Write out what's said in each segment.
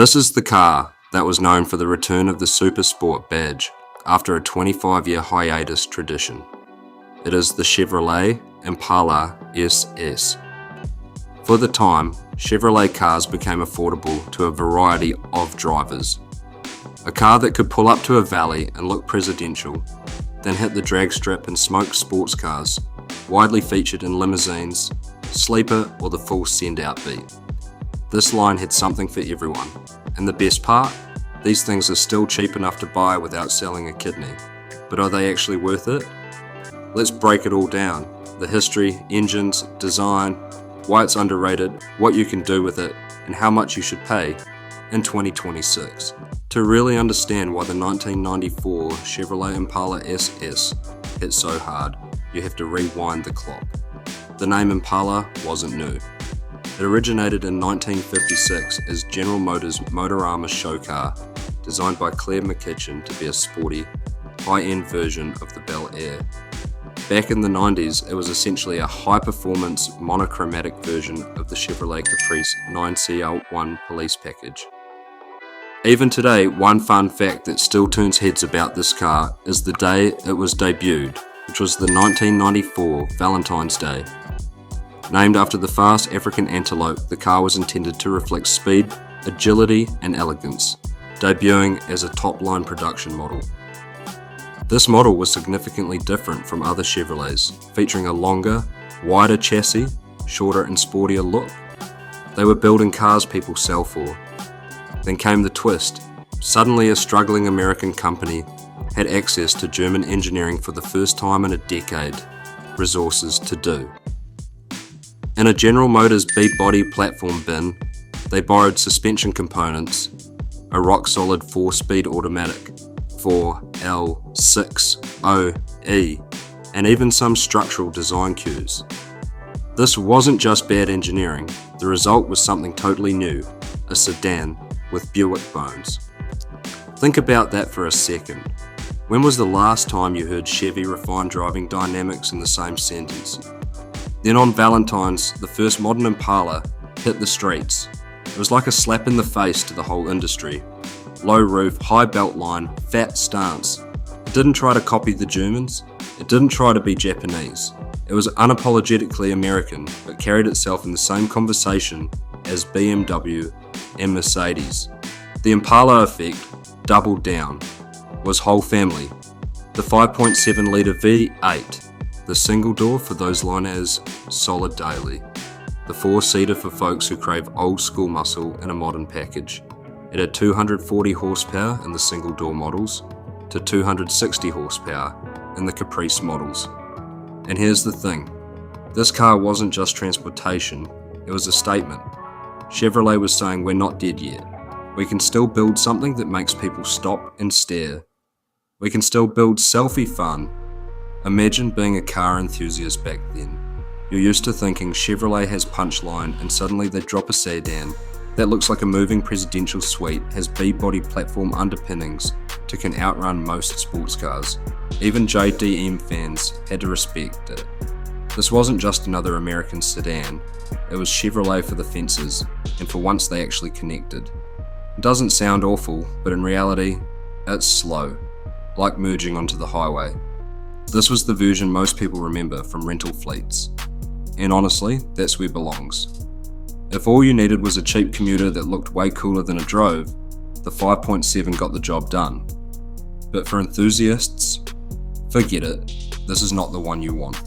This is the car that was known for the return of the supersport badge after a 25-year hiatus tradition. It is the Chevrolet Impala SS. For the time, Chevrolet cars became affordable to a variety of drivers. A car that could pull up to a valley and look presidential, then hit the drag strip and smoke sports cars, widely featured in limousines, sleeper or the full send-out beat. This line had something for everyone, and the best part? These things are still cheap enough to buy without selling a kidney. But are they actually worth it? Let's break it all down. The history, engines, design, why it's underrated, what you can do with it, and how much you should pay in 2026. To really understand why the 1994 Chevrolet Impala SS hit so hard, you have to rewind the clock. The name Impala wasn't new. It originated in 1956 as General Motors' Motorama show car, designed by Claire McKitchen to be a sporty, high-end version of the Bel Air. Back in the 90s, it was essentially a high-performance, monochromatic version of the Chevrolet Caprice 9CL1 police package. Even today, one fun fact that still turns heads about this car is the day it was debuted, which was the 1994 Valentine's Day. Named after the fast African antelope, the car was intended to reflect speed, agility, and elegance, debuting as a top-line production model. This model was significantly different from other Chevrolets, featuring a longer, wider chassis, shorter and sportier look. They were building cars people sell for. Then came the twist. Suddenly a struggling American company had access to German engineering for the first time in a decade, resources to do. In a General Motors B-body platform bin, they borrowed suspension components, a rock-solid 4-speed automatic, 4L60E, and even some structural design cues. This wasn't just bad engineering, the result was something totally new, a sedan with Buick bones. Think about that for a second. When was the last time you heard Chevy refine driving dynamics in the same sentence? Then on Valentine's, the first modern Impala hit the streets. It was like a slap in the face to the whole industry. Low roof, high belt line, fat stance. It didn't try to copy the Germans. It didn't try to be Japanese. It was unapologetically American, but carried itself in the same conversation as BMW and Mercedes. The Impala effect, doubled down, was whole family. The 5.7 litre V8, the single door for those line as solid daily, the 4-seater for folks who crave old school muscle in a modern package. It had 240 horsepower in the single door models to 260 horsepower in the Caprice models. And here's the thing, this car wasn't just transportation, it was a statement. Chevrolet was saying we're not dead yet. We can still build something that makes people stop and stare. We can still build selfie fun. Imagine being a car enthusiast back then. You're used to thinking Chevrolet has punchline and suddenly they drop a sedan that looks like a moving presidential suite, has B-body platform underpinnings to can outrun most sports cars. Even JDM fans had to respect it. This wasn't just another American sedan, it was Chevrolet for the fences, and for once they actually connected. It doesn't sound awful, but in reality, it's slow, like merging onto the highway. This was the version most people remember from rental fleets. And honestly, that's where it belongs. If all you needed was a cheap commuter that looked way cooler than it drove, the 5.7 got the job done. But for enthusiasts, forget it, this is not the one you want.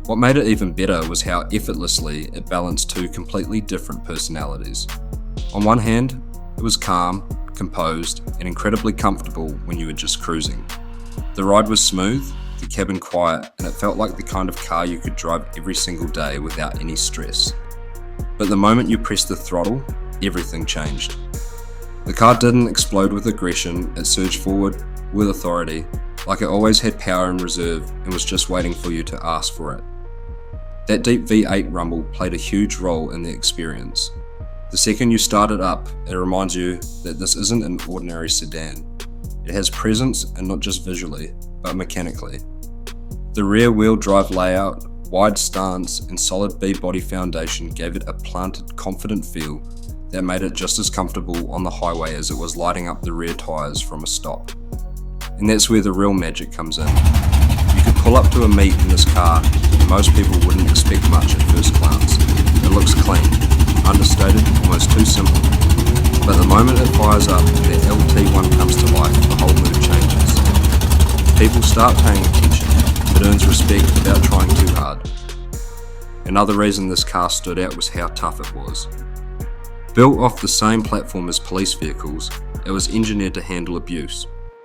What made it even better was how effortlessly it balanced two completely different personalities. On one hand, it was calm, composed, and incredibly comfortable when you were just cruising. The ride was smooth, the cabin quiet, and it felt like the kind of car you could drive every single day without any stress. But the moment you pressed the throttle, everything changed. The car didn't explode with aggression, it surged forward with authority, like it always had power in reserve and was just waiting for you to ask for it. That deep V8 rumble played a huge role in the experience. The second you start it up, it reminds you that this isn't an ordinary sedan. It has presence, and not just visually, but mechanically. The rear-wheel drive layout, wide stance, and solid B-body foundation gave it a planted, confident feel that made it just as comfortable on the highway as it was lighting up the rear tyres from a stop. And that's where the real magic comes in. You could pull up to a meet in this car and most people wouldn't expect much at first glance. It looks clean, understated, almost too simple. But the moment it fires up and that LT1 comes to life, the whole mood changes. People start paying attention. It earns respect without trying too hard. Another reason this car stood out was how tough it was. Built off the same platform as police vehicles, it was engineered to handle abuse.